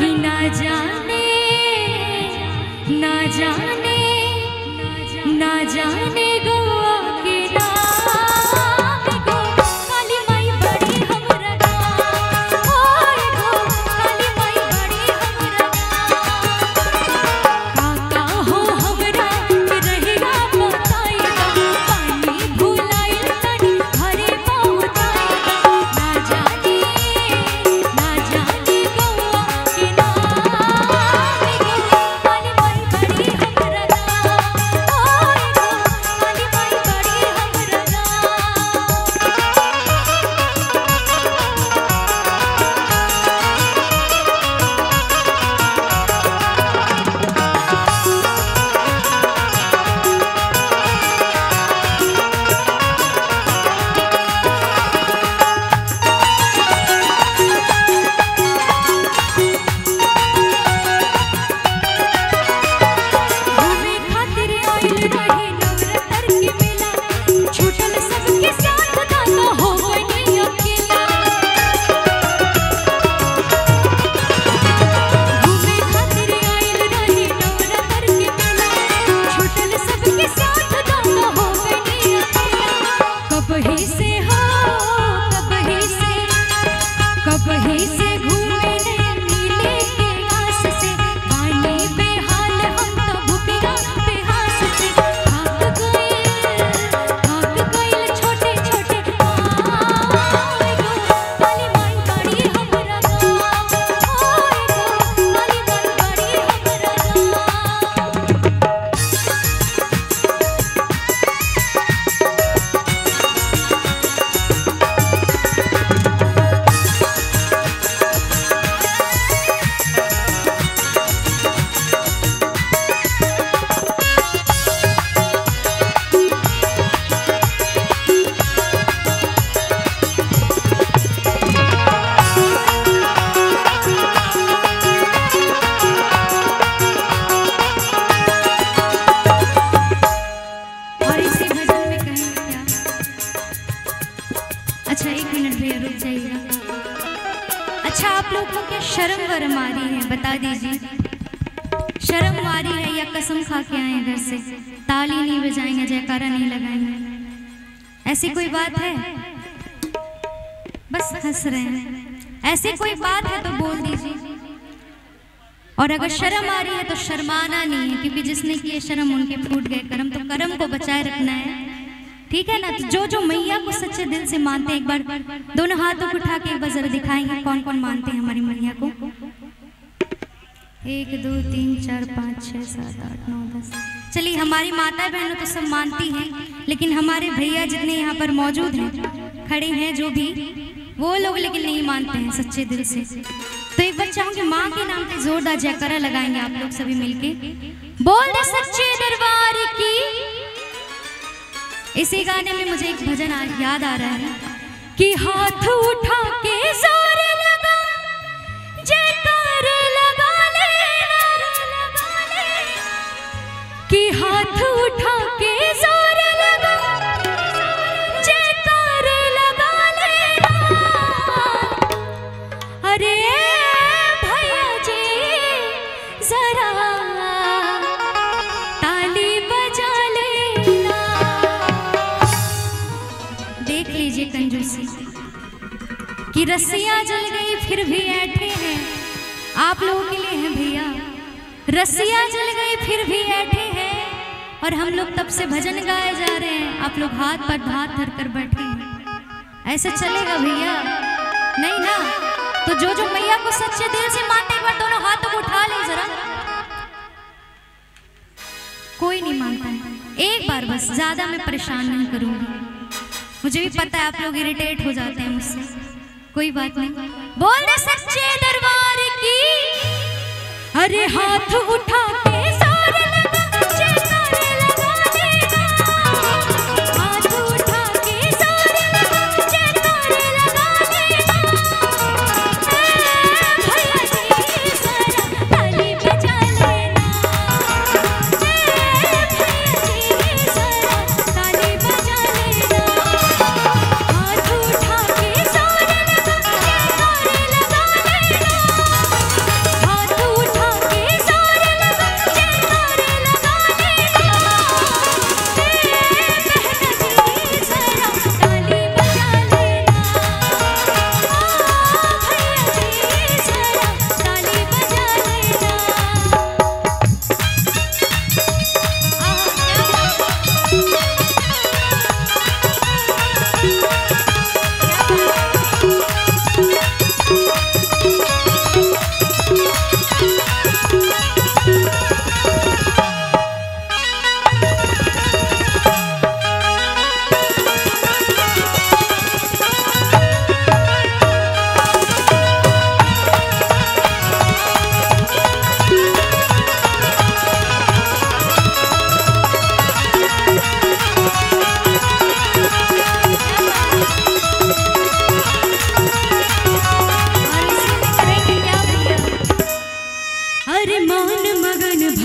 कि ना जाने ना जाने ना जाने गोवा के नाम गो काली माई बड़ी हमरा गाँव ओए गो काली माई बड़ी हमरा गाँव काका हो हमरा रहेगा बताएगा पानी भुलाइल तनी घरे पहुँचाएगा ना जाने गोवा के नाम गो काली माई बड़ी हमरा गाँव ओए गो काली माई बड़ी हमरा घूमे खातिर आइल रही नवरात्र के मेला छूटल सबके साथ दादा हो गई अकेला घूमे खातिर आइल रही नवरात्र के मेला छूटल सबके साथ दादा हो गई अकेला कबही से घूमे ने नीले के घास से पानी बेहाल हम तो भूखिया बेहास से भाग गइल छोटे छोटे पाँव ओए गो काली माई बड़ी हमरा गाँव ओए गो काली माई बड़ी हमरा और इसी भजन में कहेंगे क्या? अच्छा 1 मिनट भैया रुक जाइएगा। अच्छा आप लोग को क्या शर्म वरम आ रही है बता दीजिए। शर्म आ रही है या कसम खा के आए हैं घर से ताली नहीं बजाएंगे जयकारा नहीं लगाएंगे ऐसी कोई बात है? बस हंस रहे हैं। ऐसी कोई बात है तो बोल दीजिए। और अगर शर्म आ रही है तो शर्माना नहीं है क्योंकि जिसने किए शर्म उनके फूट गए कर्म तो कर्म को बचाए रखना है ठीक है ना। तो जो मैया को सच्चे दिल से मानते हैं एक बार दोनों हाथों को उठा के एक बार जरा दिखाएंगे कौन कौन मानते हैं हमारी मैया को। 1 2 3 4 5 6 7 8 9 10 चलिए हमारी माता बहनों तो सब मानती हैं लेकिन हमारे भैया जितने यहाँ पर मौजूद हैं खड़े हैं जो भी वो लोग लेकिन नहीं मानते हैं सच्चे दिल से। तो एक बार चाहूंगी माँ के नाम पे जोरदार जयकारा लगाएंगे आप लोग सभी मिलके बोल दे सच्चे दरबार की। इसी गाने में मुझे एक भजन याद आ रहा है कि हाथ उठा के जोर लगा जयकारे लगा ले कि हाथ उठा के जोर लगा जयकारे लगा ले अरे भैया जी जरा ताली बजा लेना। देख लीजिए कंजूसी कि रस्सियाँ जल गई फिर भी ऐठे हैं आप लोगों के लिए हैं भैया। रस्सियाँ जल गई फिर भी ऐठे हैं और हम लोग तब से भजन गाए जा रहे हैं आप लोग हाथ पर हाथ धर कर बैठे हैं। ऐसे चलेगा भैया नहीं ना। तो जो मैया को सच्चे दिल से मानते एक बार दोनों हाथों को उठा ले जरा। कोई नहीं मानता है एक बार बस ज्यादा मैं परेशान नहीं करूंगी मुझे भी पता है आप लोग इरिटेट हो जाते हैं मुझसे कोई बात नहीं। बोल दे सच्चे दरबार की अरे हाथ उठा के जोर लगा जयकारे लगा देना हाथ उठा के जोर लगा जयकारे लगा देना भैया जी जरा ताली बजा लेना भैया जी जरा ताली बजा लेना हाथ उठा के जोर लगा जयकारे लगा देना।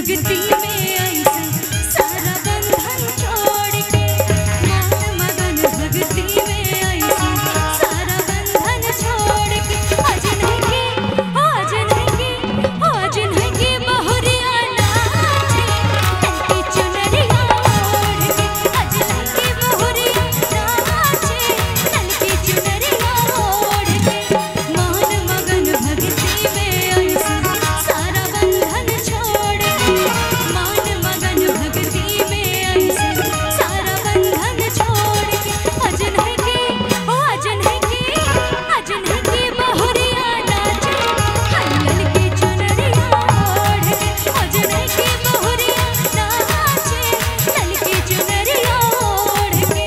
भक्ति में ऐसे सारा बंधन छोड़ के, मन मगन भक्ति में ऐसे सारा बंधन छोड़ के, आज नहीं की बहुरिया नाचे, तन की चुनरिया ओढ़ के, आज नहीं की बहुरिया नाचे, तन की चुनरिया ओढ़ के, मन मगन भक्ति में ऐसे सारा बंधन छोड़ के, मन मगन भक्ति में ऐसे सारा बंधन छोड़ के, आज नहीं की बहुरिया नाचे, हरियल की चुनरिया ओढ़ के, आज नहीं की बहुरिया नाचे, हरियल की चुनरिया ओढ़ के।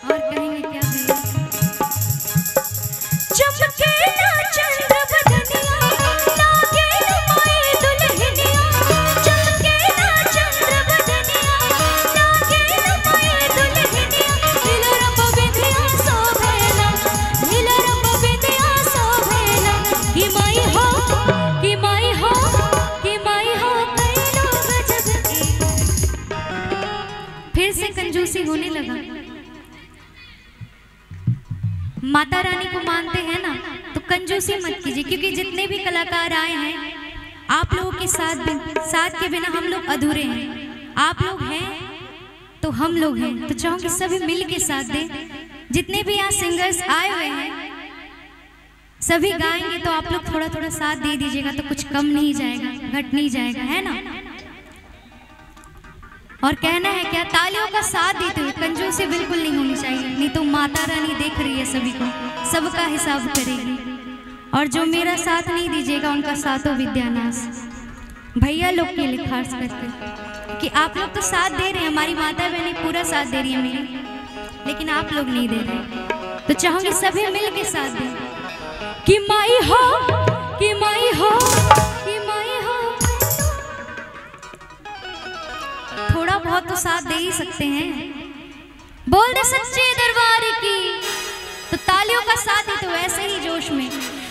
और कहेंगे क्या भैया? चमकेला चंद्र बदनिया, लागे माए दुल्हनिया, चमकेला चंद्र बदनिया, लागे माए दुल्हनिया, नीलरंब बिंदिया शोभेला, नीलरंब बिंदिया शोभेला, कि माई हो कैलो गजब के। फिर से कंजूसी होने लगा। माता रानी को मानते हैं ना, तो कंजूसी मत कीजिए, क्योंकि जितने भी कलाकार आए हैं आप लोगों के साथ के बिना हम लोग अधूरे हैं। आप लोग हैं तो हम लोग हैं, तो चाहूंगी सभी मिल के साथ दें। जितने भी यहाँ सिंगर्स आए हुए हैं सभी गाएंगे, तो आप लोग थोड़ा थोड़ा साथ दे दीजिएगा, तो कुछ कम नहीं जाएगा, घट नहीं जाएगा, है ना। और कहना है क्या, तालियों का साथ देते हुए कंजूसी बिल्कुल नहीं होनी चाहिए, नहीं तो माता रानी देख रही है सभी को, सबका हिसाब करेगी। और जो मेरा साथ नहीं दीजिएगा उनका सातों विद्यानाश। भैया लोग के लिए खास करके कि आप लोग तो साथ दे रहे हैं, हमारी माता बहनें पूरा साथ दे रही है मेरी, लेकिन आप लोग नहीं दे रहे, तो चाहूंगी सभी मिल के साथ दें कि माई हो, कि माई हो, कि माई हो। थोड़ा बहुत तो साथ दे ही सकते हैं। बोल दे सच्चे दरबार की, तो तालियों का साथ ही तो वैसे ही जोश में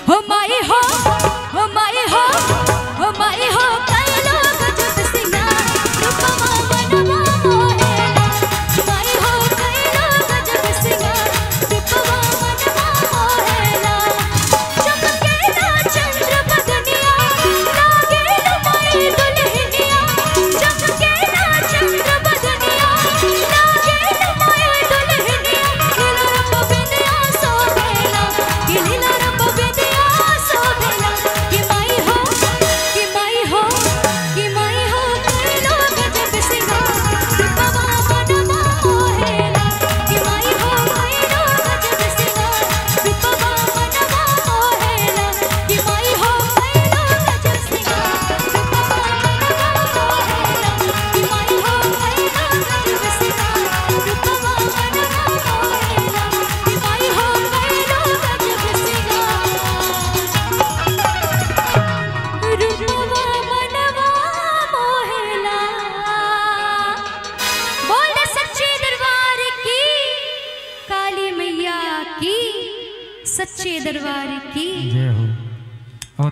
हो माई हो, हो माई हो, हो माई हो, कैलो गजब सिंगार, रूपवा मनवा मोहेला, माई हो कैलो गजब सिंगार, रूपवा मनवा मोहेला, चमकेला चंद्र बदनिया, लागे माई दुल्हनिया, चमकेला चंद्र बदनिया, लागे माई दुल्हनिया, नीलरंब बिंदिया शोभेला, कि नीलरंब बिंदिया शोभेला, कि माई हो, कि माई हो, कि माई हो, कैलो गजब सिंगार, रूपवा मनवा मोहेला, कि माई हो कैलो गजब सिंगार, रूपवा मनवा मोहेला, कि माई हो कैलो गजब सिंगार, रूपवा मनवा मोहेला, कि माई हो कैलो गजब सिंगार, रूपवा मनवा मोहेला, कि माई हो कैलो गजब सिंगार, रूपवा मनवा मोहेला। बोल दे सच्चे दरबार की, काली मैया की, सच्चे दरबार की। जय हो।